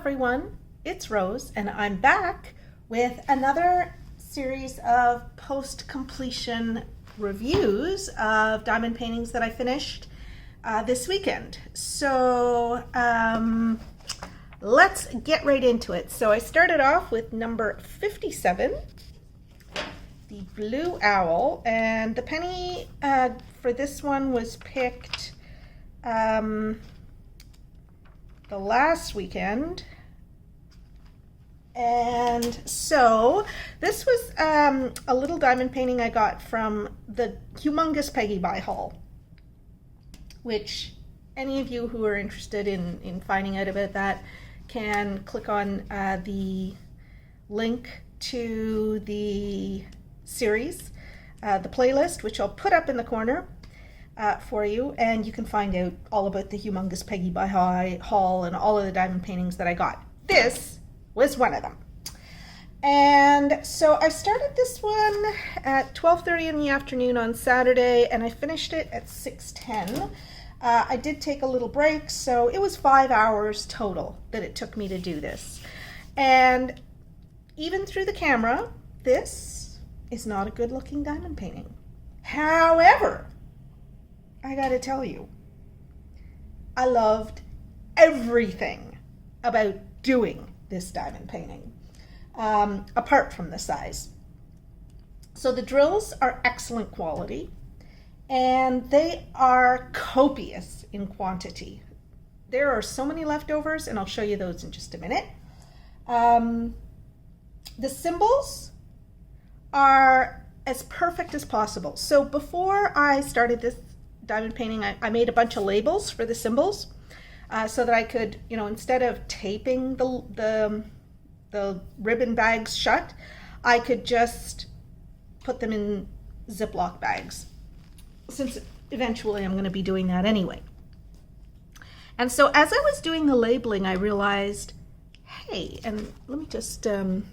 everyone, it's Rose and I'm back with another series of post-completion reviews of diamond paintings that I finished this weekend. So let's get right into it. So I started off with number 57, the Blue Owl, and the penny for this one was picked the last weekend. And so this was a little diamond painting I got from the Humongous Peggy Buy haul, which any of you who are interested in finding out about that can click on the link to the series, the playlist, which I'll put up in the corner for you, and you can find out all about the Humongous Peggy Buy haul and all of the diamond paintings that I got. This was one of them. And so I started this one at 12:30 in the afternoon on Saturday, and I finished it at 6:10. I did take a little break, so it was 5 hours total that it took me to do this. And even through the camera, this is not a good looking diamond painting. However, I gotta tell you, I loved everything about doing this diamond painting, apart from the size. So the drills are excellent quality, and they are copious in quantity. There are so many leftovers, and I'll show you those in just a minute. The symbols are as perfect as possible. So before I started this diamond painting, I made a bunch of labels for the symbols so that I could, instead of taping the ribbon bags shut, I could just put them in Ziploc bags, since eventually I'm going to be doing that anyway. And so as I was doing the labeling, I realized, hey, and let me just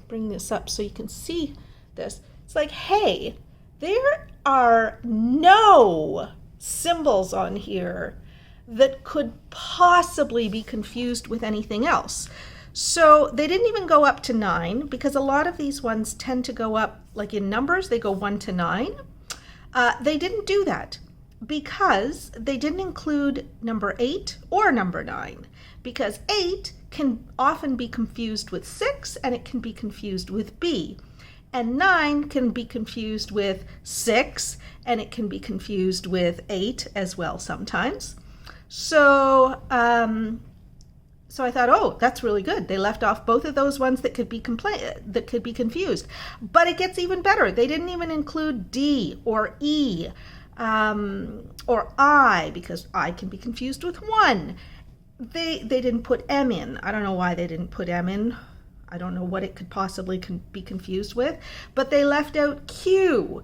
bring this up so you can see this. It's like, hey, there are no symbols on here that could possibly be confused with anything else. So they didn't even go up to 9, because a lot of these ones tend to go up, like in numbers, they go 1 to 9. They didn't do that because they didn't include number 8 or number 9, because 8 can often be confused with 6, and it can be confused with B. And 9 can be confused with 6, and it can be confused with 8 as well sometimes. So so I thought, oh, that's really good. They left off both of those ones that could be confused. But it gets even better. They didn't even include D or E or I, because I can be confused with 1. They didn't put M in. I don't know why they didn't put M in. I don't know what it could possibly be confused with, but they left out Q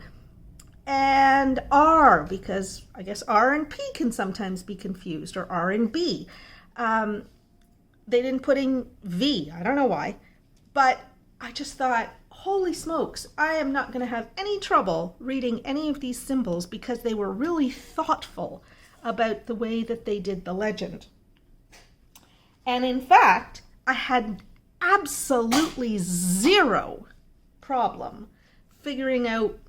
and R, because I guess R and P can sometimes be confused, or R and B. They didn't put in V. I don't know why, but I just thought, holy smokes, I am not going to have any trouble reading any of these symbols, because they were really thoughtful about the way that they did the legend. And in fact, I had absolutely zero problem figuring out,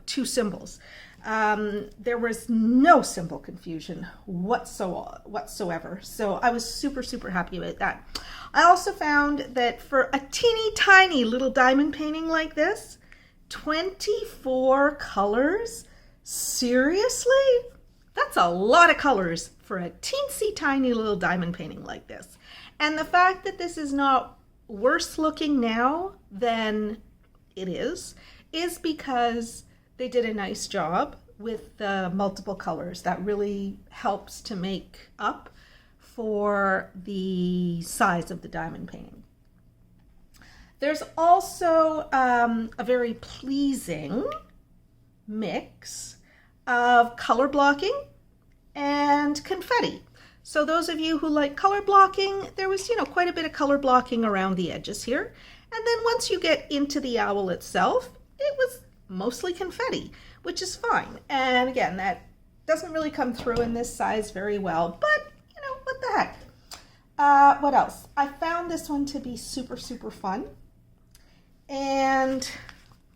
2 symbols. There was no symbol confusion whatsoever. So I was super, super happy about that. I also found that for a teeny tiny little diamond painting like this, 24 colors? Seriously? That's a lot of colors for a teensy tiny little diamond painting like this. And the fact that this is not worse looking now than it is because they did a nice job with the multiple colors. That really helps to make up for the size of the diamond painting. There's also a very pleasing mix of color blocking and confetti. So those of you who like color blocking, there was, quite a bit of color blocking around the edges here. And then once you get into the owl itself, it was mostly confetti, which is fine. And again, that doesn't really come through in this size very well, but what the heck. What else? I found this one to be super, super fun. And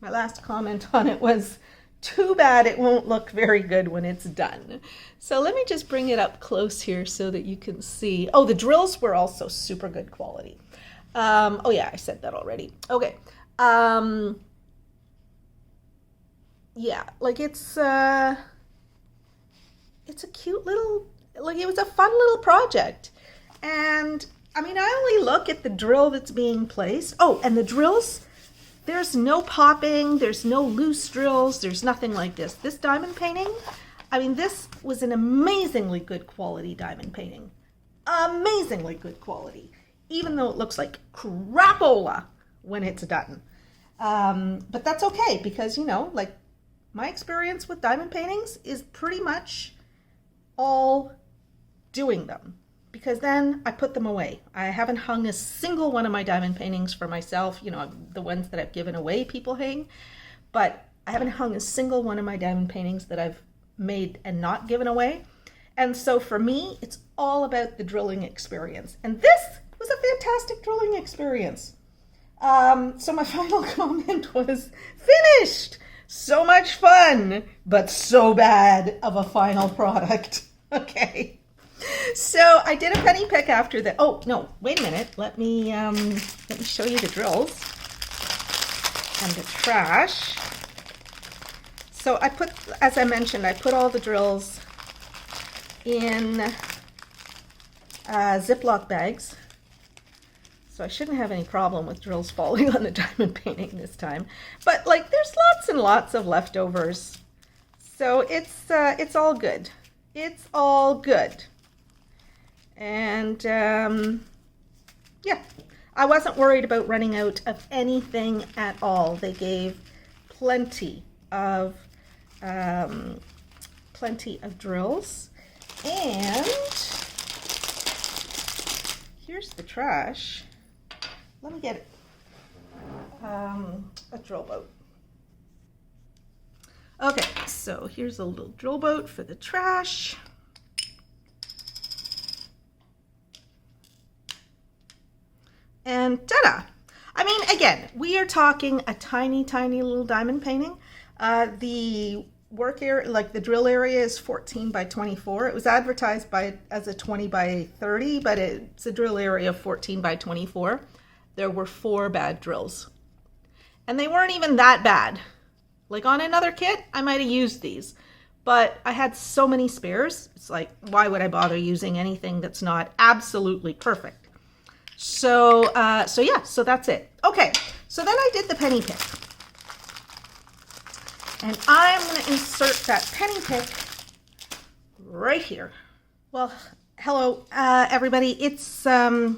my last comment on it was, too bad it won't look very good when it's done. So let me just bring it up close here so that you can see. Oh, the drills were also super good quality. Oh yeah, I said that already. Okay. Yeah, like it's a cute little, like it was a fun little project. And I mean, I only look at the drill that's being placed. Oh, and the drills, there's no popping, there's no loose drills, there's nothing like this. This diamond painting, I mean, this was an amazingly good quality diamond painting. Amazingly good quality, even though it looks like crapola when it's done. But that's okay because, you know, like my experience with diamond paintings is pretty much all doing them, because then I put them away. I haven't hung a single one of my diamond paintings for myself, you know, the ones that I've given away people hang, but I haven't hung a single one of my diamond paintings that I've made and not given away. And so for me, it's all about the drilling experience. And this was a fantastic drilling experience. So my final comment was, finished! So much fun, but so bad of a final product. Okay. So I did a penny pick after that. Oh, no, wait a minute. Let me show you the drills and the trash. So I put, as I mentioned, I put all the drills in Ziploc bags. So I shouldn't have any problem with drills falling on the diamond painting this time. But like, there's lots and lots of leftovers. So it's all good. It's all good. And yeah, I wasn't worried about running out of anything at all. They gave plenty of drills. And here's the trash. Let me get a drill boat. Okay, so here's a little drill boat for the trash. And ta-da! I mean, again, we are talking a tiny, tiny little diamond painting. The work area, like the drill area, is 14 by 24. It was advertised as a 20 by 30, but it's a drill area of 14 by 24. There were 4 bad drills. And they weren't even that bad. Like on another kit, I might have used these. But I had so many spares. It's like, why would I bother using anything that's not absolutely perfect? So yeah, so that's it. Okay, so then I did the penny pick. And I'm going to insert that penny pick right here. Well, hello, everybody. It's now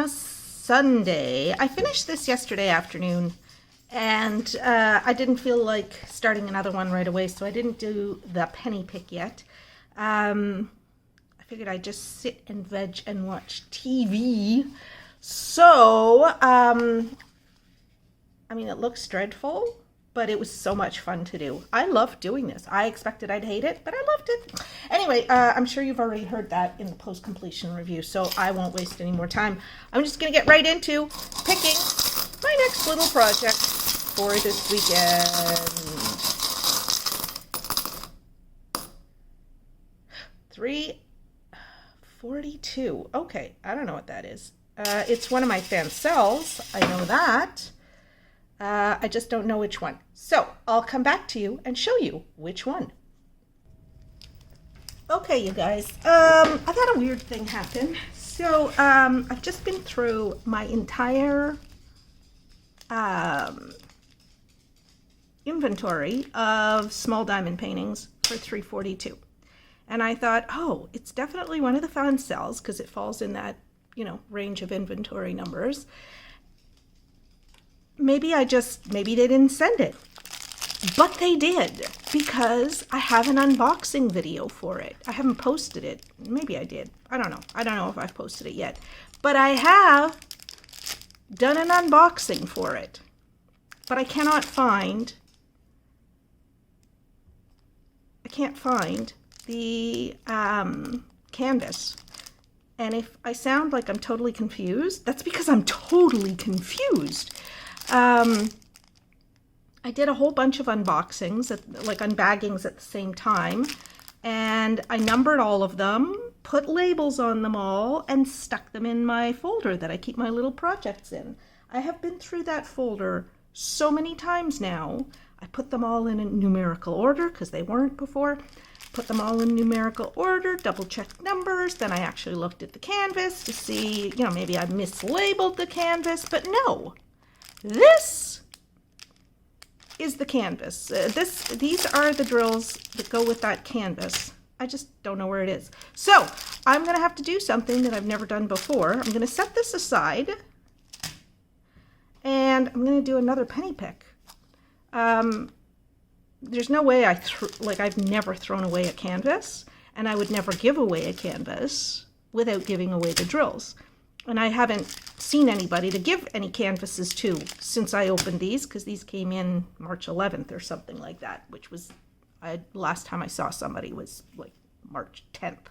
Sunday. I finished this yesterday afternoon, and I didn't feel like starting another one right away, so I didn't do the penny pick yet. I figured I'd just sit and veg and watch TV. So, I mean, it looks dreadful, but it was so much fun to do. I loved doing this. I expected I'd hate it, but I loved it. Anyway, I'm sure you've already heard that in the post-completion review, so I won't waste any more time. I'm just going to get right into picking my next little project for this weekend. 342. Okay, I don't know what that is. It's one of my fancels. I know that. I just don't know which one. So I'll come back to you and show you which one. Okay, you guys. I've had a weird thing happen. So I've just been through my entire inventory of small diamond paintings for 342. And I thought, oh, it's definitely one of the fancels because it falls in that, you know, range of inventory numbers. Maybe they didn't send it. But they did, because I have an unboxing video for it. I haven't posted it. Maybe I did. I don't know. I don't know if I've posted it yet. But I have done an unboxing for it. But I can't find the canvas. And if I sound like I'm totally confused, that's because I'm totally confused. I did a whole bunch of unboxings, like unbaggings at the same time, and I numbered all of them, put labels on them all, and stuck them in my folder that I keep my little projects in. I have been through that folder so many times now. I put them all in a numerical order because they weren't before. Put them all in numerical order, double checked numbers, then I actually looked at the canvas to see, you know, maybe I mislabeled the canvas, but no. This is the canvas. These are the drills that go with that canvas. I just don't know where it is. So I'm gonna have to do something that I've never done before. I'm gonna set this aside and I'm gonna do another penny pick. There's no way I've never thrown away a canvas, and I would never give away a canvas without giving away the drills. And I haven't seen anybody to give any canvases to since I opened these, because these came in March 11th or something like that, which was, last time I saw somebody was like March 10th.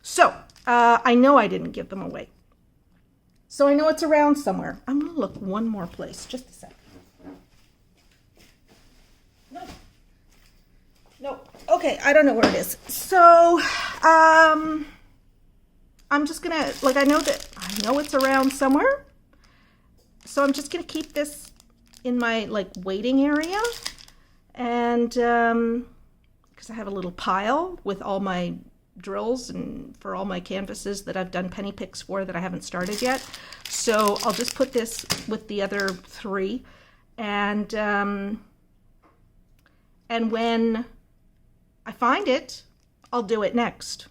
So I know I didn't give them away. So I know it's around somewhere. I'm gonna look one more place, just a second. No. Okay, I don't know where it is. So, I'm just gonna, I know it's around somewhere. So I'm just gonna keep this in my, waiting area. And, because I have a little pile with all my drills and for all my canvases that I've done penny picks for that I haven't started yet. So I'll just put this with the other 3. And when I find it, I'll do it next.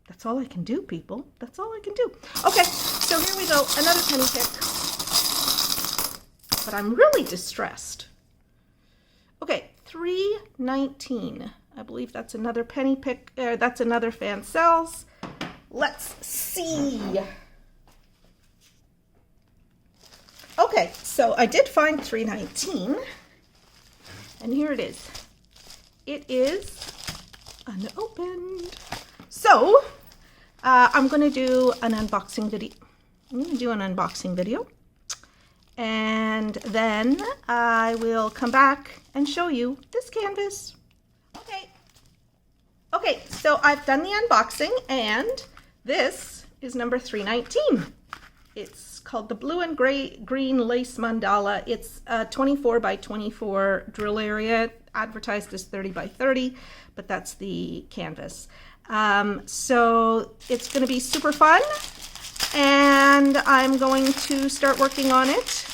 That's all I can do, people. That's all I can do. Okay, so here we go. Another penny pick. But I'm really distressed. Okay, $3.19. I believe that's another penny pick. That's another Fan Cells. Let's see. Okay, so I did find $3.19. And here it is. It is unopened. So I'm going to do an unboxing video. And then I will come back and show you this canvas. Okay, so I've done the unboxing, and this is number 319. It's called the Blue and Green Lace Mandala. It's a 24 by 24 drill area, advertised as 30 by 30, but that's the canvas. So it's going to be super fun, and I'm going to start working on it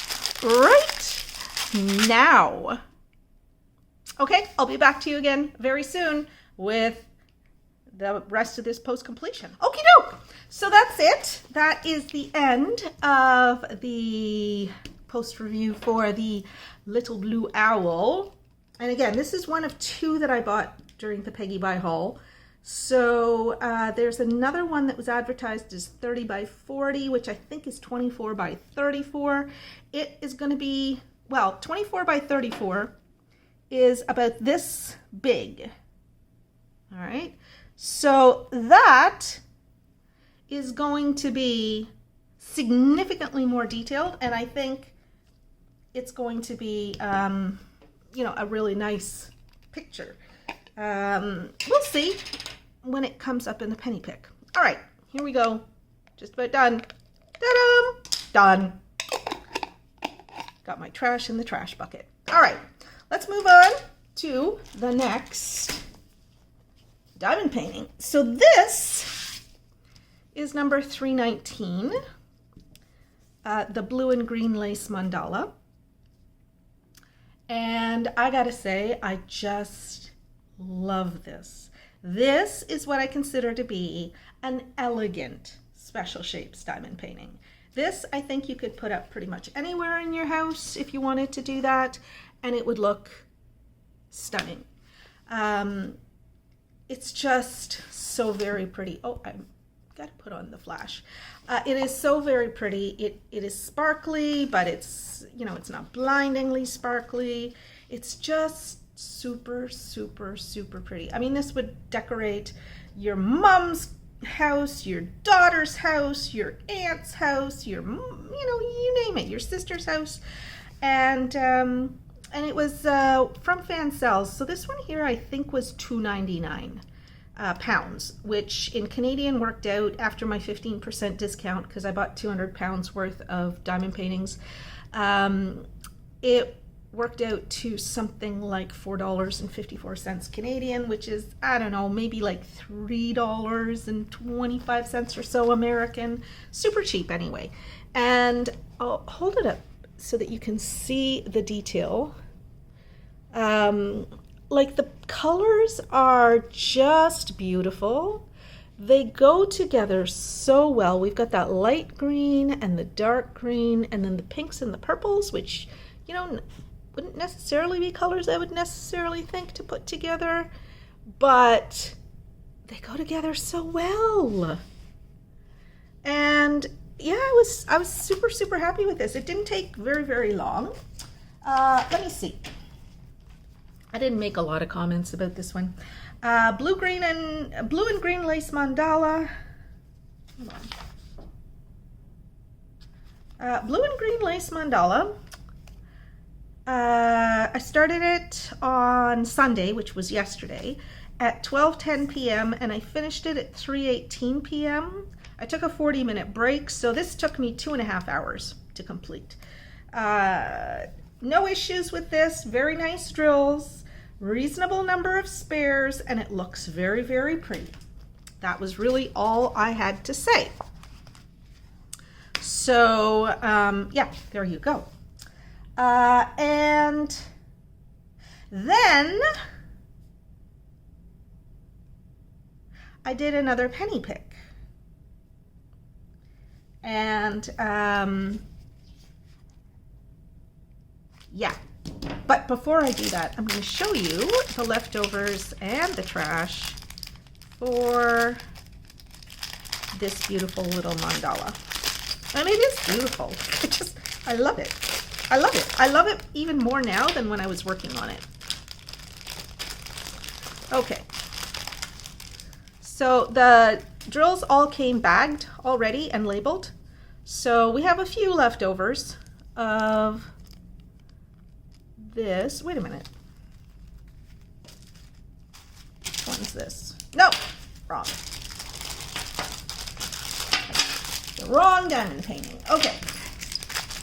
right now. Okay, I'll be back to you again very soon with the rest of this post completion. Okie doke. So that's it. That is the end of the post review for the Little Blue Owl. And again, this is one of 2 that I bought during the Peggy Buy haul. So there's another one that was advertised as 30 by 40, which I think is 24 by 34. It is going to be, 24 by 34 is about this big. All right. So that is going to be significantly more detailed, and I think it's going to be, a really nice picture. We'll see when it comes up in the penny pick. All right, here we go. Just about done. Ta-da! Done. Got my trash in the trash bucket. All right, let's move on to the next diamond painting. So this is number 319, the Blue and Green Lace Mandala. And I gotta say, I just love this. This is what I consider to be an elegant special shapes diamond painting. This, I think you could put up pretty much anywhere in your house if you wanted to do that, and it would look stunning. It's just so very pretty. Oh, I've got to put on the flash. It is so very pretty. It is sparkly, but it's, it's not blindingly sparkly. It's just super, super, super pretty. I mean, this would decorate your mom's house, your daughter's house, your aunt's house, your, you know, you name it, your sister's house. And it was from Pensive. So this one here I think was $2.99 pounds, which in Canadian worked out after my 15% discount, because I bought 200 pounds worth of diamond paintings. It worked out to something like $4.54 Canadian, which is, I don't know, maybe like $3.25 or so American. Super cheap anyway. And I'll hold it up so that you can see the detail. Like the colors are just beautiful. They go together so well. We've got that light green and the dark green, and then the pinks and the purples, which, you know, wouldn't necessarily be colors I would necessarily think to put together, but they go together so well. And yeah, I was super, super happy with this. It didn't take very, very long. Let me see. I didn't make a lot of comments about this one. Blue and green lace mandala. Hold on. Blue and green lace mandala. I started it on Sunday, which was yesterday, at 12:10 p.m. and I finished it at 3:18 p.m. I took a 40-minute break, so this took me 2.5 hours to complete. No issues with this. Very nice drills, reasonable number of spares, and it looks very, very pretty. That was really all I had to say. So yeah, there you go. And then I did another penny pick. And yeah, but before I do that, I'm going to show you the leftovers and the trash for this beautiful little mandala. And it is beautiful. I love it. I love it. I love it even more now than when I was working on it. Okay. So the drills all came bagged already and labeled. So we have a few leftovers of this. Wait a minute. Which one's this? No, wrong. The wrong diamond painting. Okay.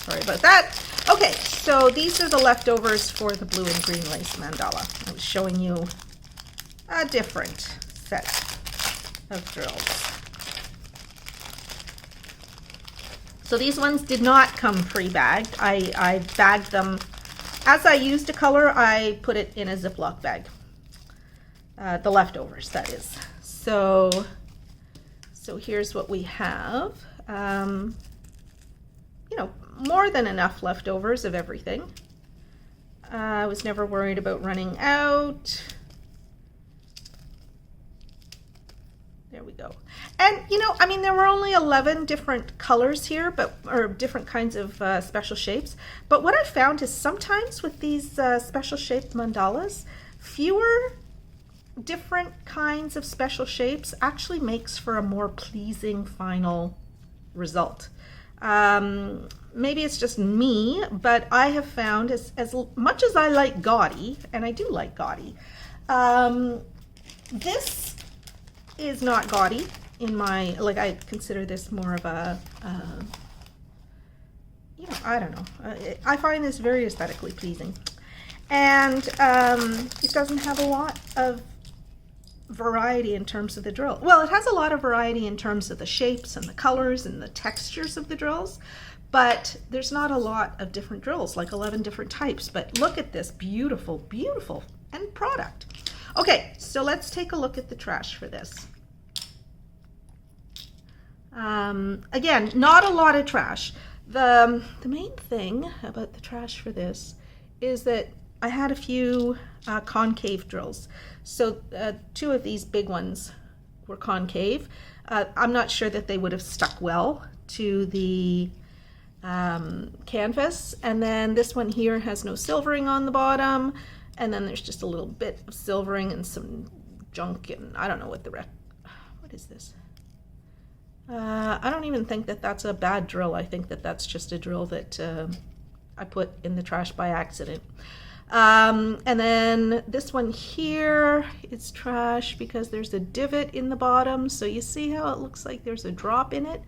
Sorry about that. Okay, so these are the leftovers for the blue and green lace mandala. I was showing you a different set of drills. So these ones did not come pre-bagged. I bagged them. As I used a color, I put it in a Ziploc bag. The leftovers, that is. So here's what we have. You know, more than enough leftovers of everything. I was never worried about running out. There we go. And you know, I mean, there were only 11 different colors here, or different kinds of special shapes. But what I found is sometimes with these special shaped mandalas, fewer different kinds of special shapes actually makes for a more pleasing final result. Maybe it's just me, but I have found as much as I like gaudy, and I do like gaudy, this is not gaudy in my, like, I consider this more of a, you know, I don't know. I find this very aesthetically pleasing. And it doesn't have a lot of variety in terms of the drill. Well, it has a lot of variety in terms of the shapes and the colors and the textures of the drills, but there's not a lot of different drills, like 11 different types. But look at this beautiful, beautiful end product. Okay, so let's take a look at the trash for this. Again, not a lot of trash. The main thing about the trash for this is that I had a few concave drills. So two of these big ones were concave. I'm not sure that they would have stuck well to the canvas. And then this one here has no silvering on the bottom. And then there's just a little bit of silvering and some junk, and I don't know what the rest. What is this? I don't even think that that's a bad drill. I think that that's just a drill that I put in the trash by accident. And then this one here is trash because there's a divot in the bottom. So you see how it looks like there's a drop in it?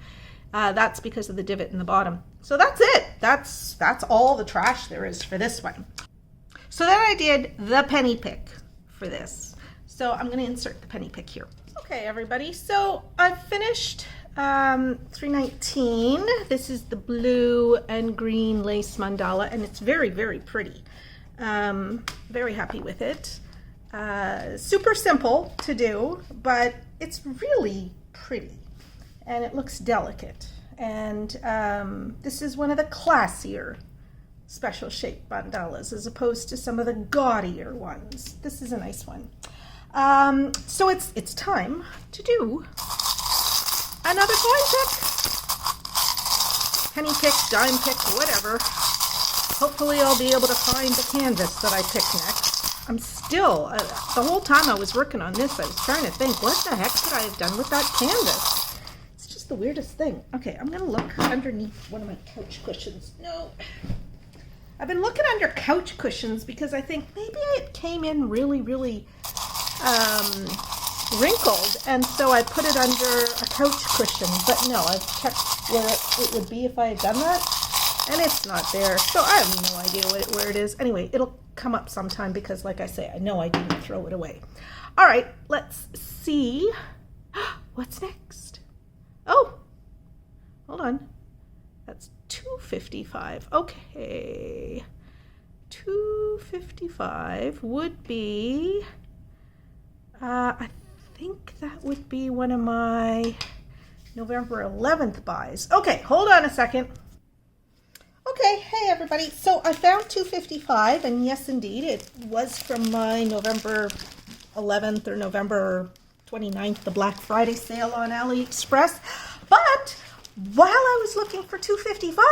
That's because of the divot in the bottom. So that's it. That's all the trash there is for this one. So then I did the penny pick for this. So I'm going to insert the penny pick here. Okay, everybody. So I've finished 319. This is the blue and green lace mandala, and it's very, very pretty. Very happy with it. Super simple to do, but it's really pretty and it looks delicate. And this is one of the classier special shape mandalas as opposed to some of the gaudier ones. This is a nice one. So it's time to do another coin pick. Penny pick, dime pick, whatever. Hopefully I'll be able to find the canvas that I pick next. I'm still, the whole time I was working on this, I was trying to think, what the heck could I have done with that canvas? It's just the weirdest thing. Okay, I'm gonna look underneath one of my couch cushions. No. I've been looking under couch cushions because I think maybe it came in really, really wrinkled, and so I put it under a couch cushion. But no, I've checked where it would be if I had done that, and it's not there. So I have no idea where it is. Anyway, it'll come up sometime because, like I say, I know I didn't throw it away. All right, let's see. What's next? Oh, hold on. That's 255. Okay. 255 would be, I think that would be one of my November 11th buys. Okay, hold on a second. Okay, hey everybody. So I found 255, and yes, indeed, it was from my November 11th or November 29th, the Black Friday sale on AliExpress. But while I was looking for 255,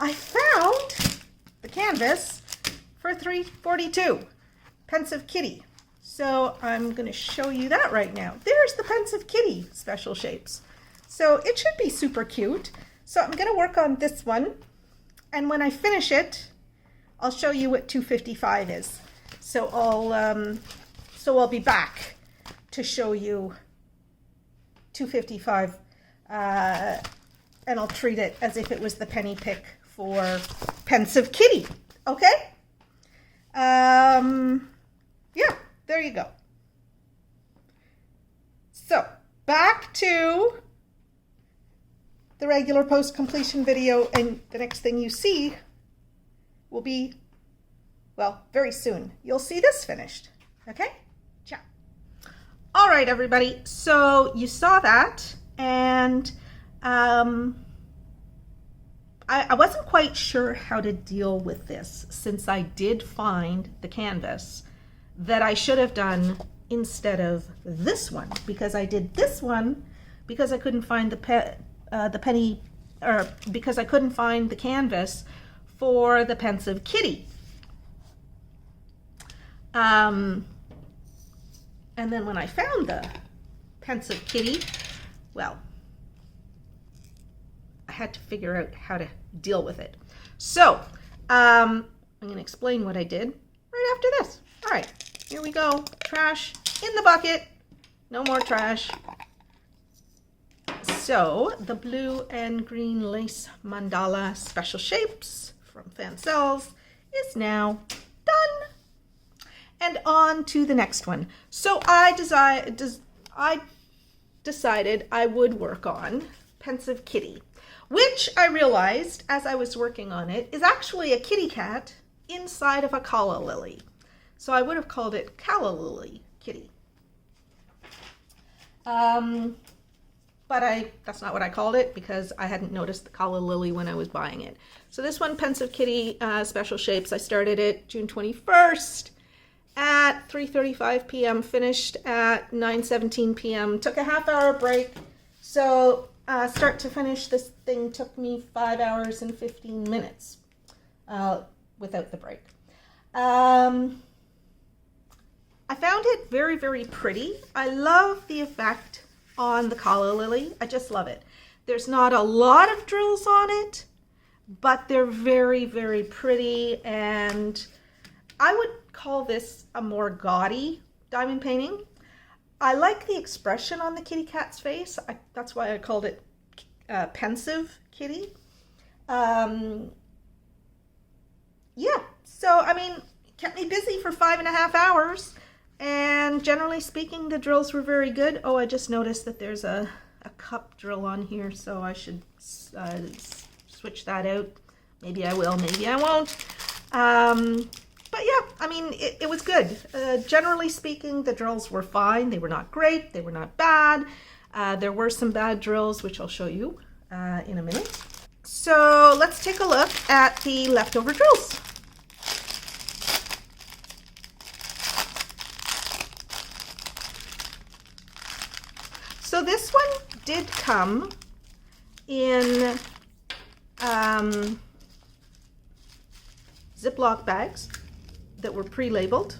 I found the canvas for 342, Pensive Kitty. So I'm going to show you that right now. There's the Pensive Kitty special shapes. So it should be super cute. So I'm going to work on this one. And when I finish it, I'll show you what 255 is. So I'll be back to show you 255, and I'll treat it as if it was the penny pick for Pensive Kitty. Okay? Yeah, there you go. So back to the regular post-completion video, and the next thing you see will be, well, very soon. You'll see this finished. Okay? Ciao. All right, everybody. So you saw that, and I wasn't quite sure how to deal with this since I did find the canvas that I should have done instead of this one, because I did this one because I couldn't find because I couldn't find the canvas for the Pensive Kitty. And then when I found the Pensive Kitty, well, I had to figure out how to deal with it. So I'm going to explain what I did right after this. All right, here we go. Trash in the bucket. No more trash. So the blue and green lace mandala special shapes from Pensive is now done. And on to the next one. So I decided I would work on Pensive Kitty, which I realized as I was working on it is actually a kitty cat inside of a calla lily. So I would have called it Calla Lily Kitty. But that's not what I called it because I hadn't noticed the calla lily when I was buying it. So this one, Pensive Kitty special shapes, I started it June 21st at 3:35 p.m., finished at 9:17 p.m., took a half-hour break. So start to finish, this thing took me 5 hours and 15 minutes without the break. I found it very, very pretty. I love the effect on the calla lily. I just love it. There's not a lot of drills on it, but they're very, very pretty, and I would call this a more gaudy diamond painting. I like the expression on the kitty cat's face. That's why I called it Pensive Kitty. Yeah, so I mean, it kept me busy for 5.5 hours, and generally speaking, the drills were very good. Oh, I just noticed that there's a cup drill on here, so I should switch that out. Maybe I will, maybe I won't. But yeah, I mean, it was good. Generally speaking, the drills were fine. They were not great. They were not bad. There were some bad drills, which I'll show you in a minute. So let's take a look at the leftover drills. So this one did come in Ziploc bags that were pre-labeled,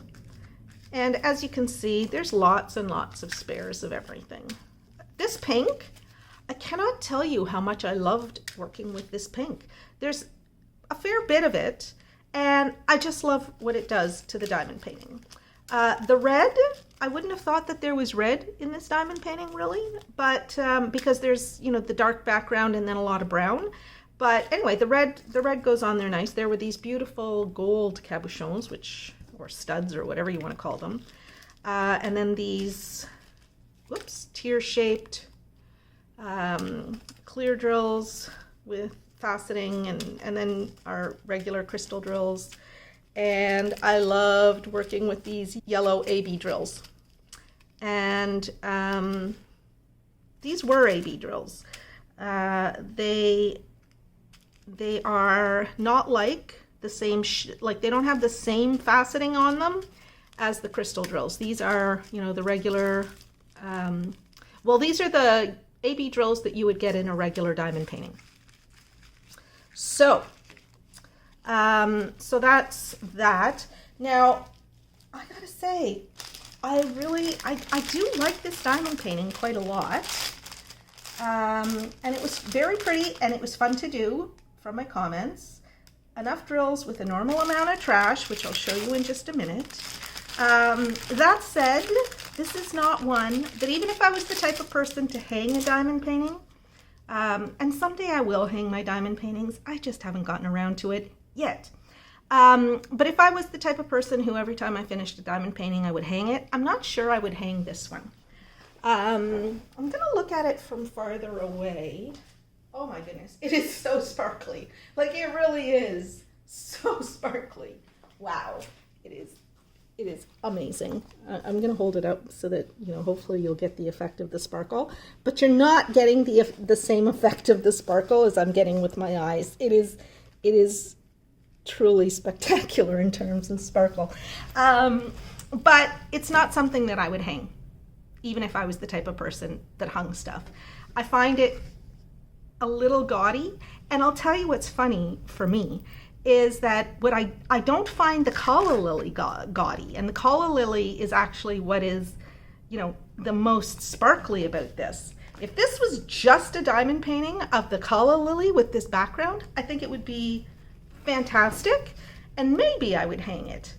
and as you can see, there's lots and lots of spares of everything. This pink, I cannot tell you how much I loved working with this pink. There's a fair bit of it, and I just love what it does to the diamond painting. The red, I wouldn't have thought that there was red in this diamond painting really, but because there's, you know, the dark background and then a lot of brown. But anyway, the red goes on there nice. There were these beautiful gold cabochons, or studs, or whatever you want to call them. And then these, tear-shaped clear drills with faceting, and then our regular crystal drills. And I loved working with these yellow AB drills. And these were AB drills. They are not like the same, they don't have the same faceting on them as the crystal drills. These are, you know, the regular, these are the AB drills that you would get in a regular diamond painting. So that's that. Now, I gotta say, I do like this diamond painting quite a lot. And it was very pretty, and it was fun to do from my comments. Enough drills with a normal amount of trash, which I'll show you in just a minute. That said, this is not one that, even if I was the type of person to hang a diamond painting, and someday I will hang my diamond paintings, I just haven't gotten around to it yet. But if I was the type of person who every time I finished a diamond painting I would hang it, I'm not sure I would hang this one. I'm gonna look at it from farther away. Oh my goodness, it is so sparkly. Like, it really is so sparkly. Wow, it is amazing. I'm gonna hold it up so that, you know, hopefully you'll get the effect of the sparkle, but you're not getting the same effect of the sparkle as I'm getting with my eyes. It is truly spectacular in terms of sparkle. But it's not something that I would hang, even if I was the type of person that hung stuff. I find it a little gaudy, and I'll tell you what's funny for me is that what I don't find the calla lily gaudy, and the calla lily is actually what is, you know, the most sparkly about this. If this was just a diamond painting of the calla lily with this background, I think it would be fantastic, and maybe I would hang it.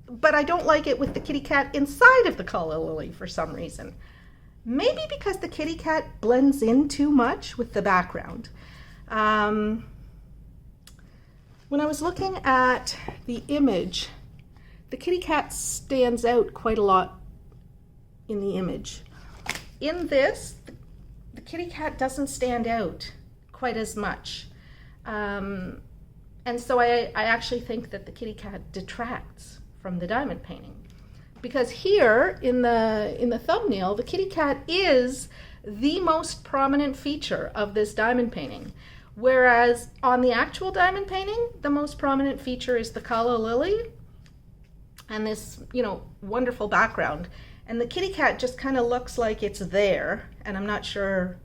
But I don't like it with the kitty cat inside of the calla lily for some reason. Maybe because the kitty cat blends in too much with the background. When I was looking at the image, the kitty cat stands out quite a lot in the image. In this, the kitty cat doesn't stand out quite as much. And so I actually think that the kitty cat detracts from the diamond painting. Because here in the thumbnail, the kitty cat is the most prominent feature of this diamond painting. Whereas on the actual diamond painting, the most prominent feature is the calla lily and this, you know, wonderful background. And the kitty cat just kind of looks like it's there, and I'm not sure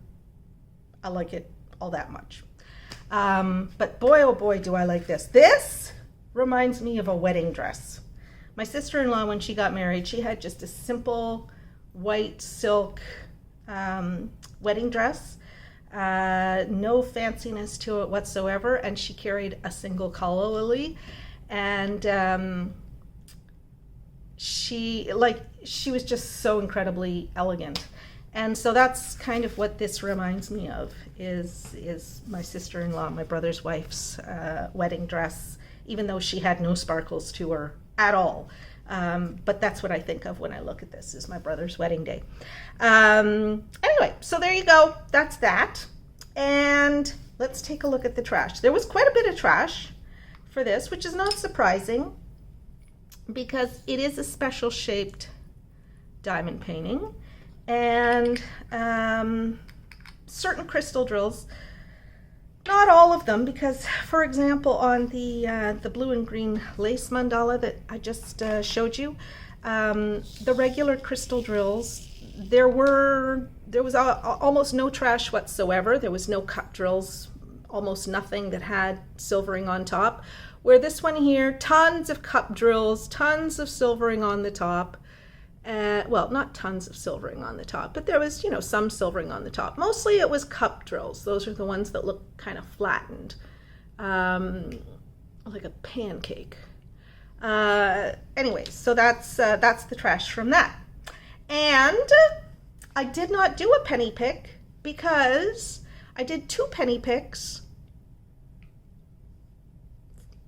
I like it all that much. But boy, oh boy, do I like this. This reminds me of a wedding dress. My sister-in-law, when she got married, she had just a simple white silk wedding dress. No fanciness to it whatsoever, and she carried a single calla lily, and she was just so incredibly elegant. And so that's kind of what this reminds me of, is my sister-in-law, my brother's wife's wedding dress, even though she had no sparkles to her at all. But that's what I think of when I look at this, is my brother's wedding day. Anyway, so there you go. That's that. And let's take a look at the trash. There was quite a bit of trash for this, which is not surprising because it is a special shaped diamond painting. And certain crystal drills, not all of them, because for example on the blue and green lace mandala that I just showed you, the regular crystal drills, there was almost no trash whatsoever. There was no cut drills, almost nothing that had silvering on top, where this one here, tons of cup drills, tons of silvering on the top. Well, not tons of silvering on the top, but there was, some silvering on the top. Mostly it was cup drills. Those are the ones that look kind of flattened, like a pancake. Anyway, so that's the trash from that. And I did not do a penny pick because I did 2 penny picks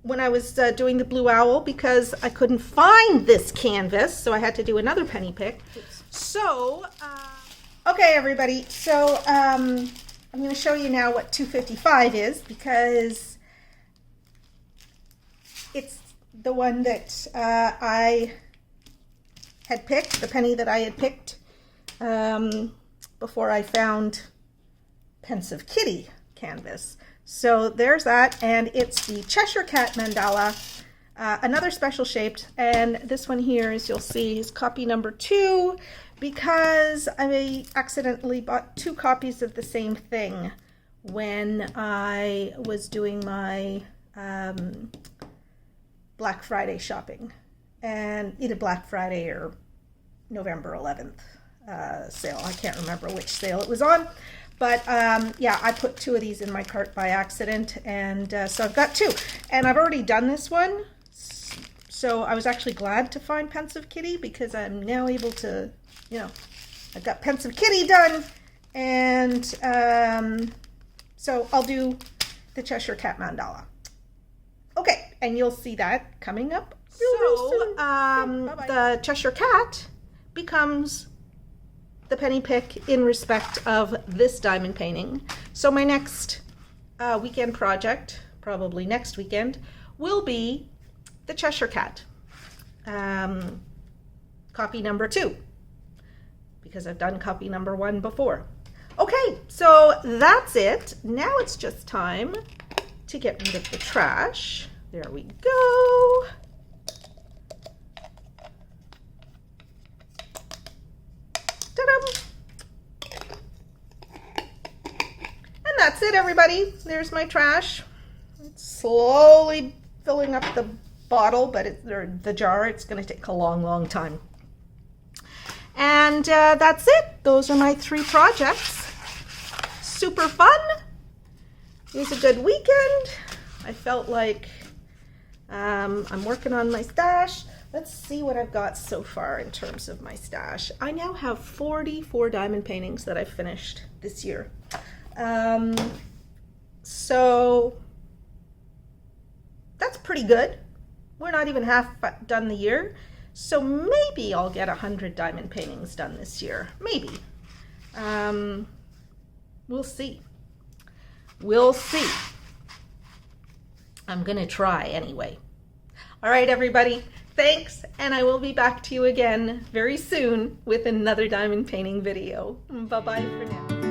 when I was doing the Blue Owl, because I couldn't find this canvas, so I had to do another penny pick. So, okay everybody, so I'm going to show you now what 255 is, because it's the one that I had picked, the penny that I had picked before I found Pensive Kitty canvas. So there's that, and it's the Cheshire Cat mandala, another special shaped, and this one here, as you'll see, is copy number 2, because I accidentally bought 2 copies of the same thing when I was doing my Black Friday shopping, and either Black Friday or November 11th sale. I can't remember which sale it was on. But yeah, I put 2 of these in my cart by accident, and so I've got 2. And I've already done this one, so I was actually glad to find Pensive Kitty, because I'm now able to, I've got Pensive Kitty done, and so I'll do the Cheshire Cat mandala. Okay, and you'll see that coming up real soon. The Cheshire Cat becomes the penny pick in respect of this diamond painting. So my next weekend project, probably next weekend, will be the Cheshire Cat, copy number 2, because I've done copy number 1 before. Okay, so that's it. Now it's just time to get rid of the trash. There we go. And that's it, everybody. There's my trash. It's slowly filling up the bottle, or the jar. It's going to take a long time. And that's it. Those are my 3 projects. Super fun. It was a good weekend. I felt like I'm working on my stash. Let's see what I've got so far in terms of my stash. I now have 44 diamond paintings that I've finished this year. So that's pretty good. We're not even half done the year. So maybe I'll get 100 diamond paintings done this year. Maybe. We'll see. We'll see. I'm gonna try anyway. All right, everybody. Thanks, and I will be back to you again very soon with another diamond painting video. Bye-bye for now.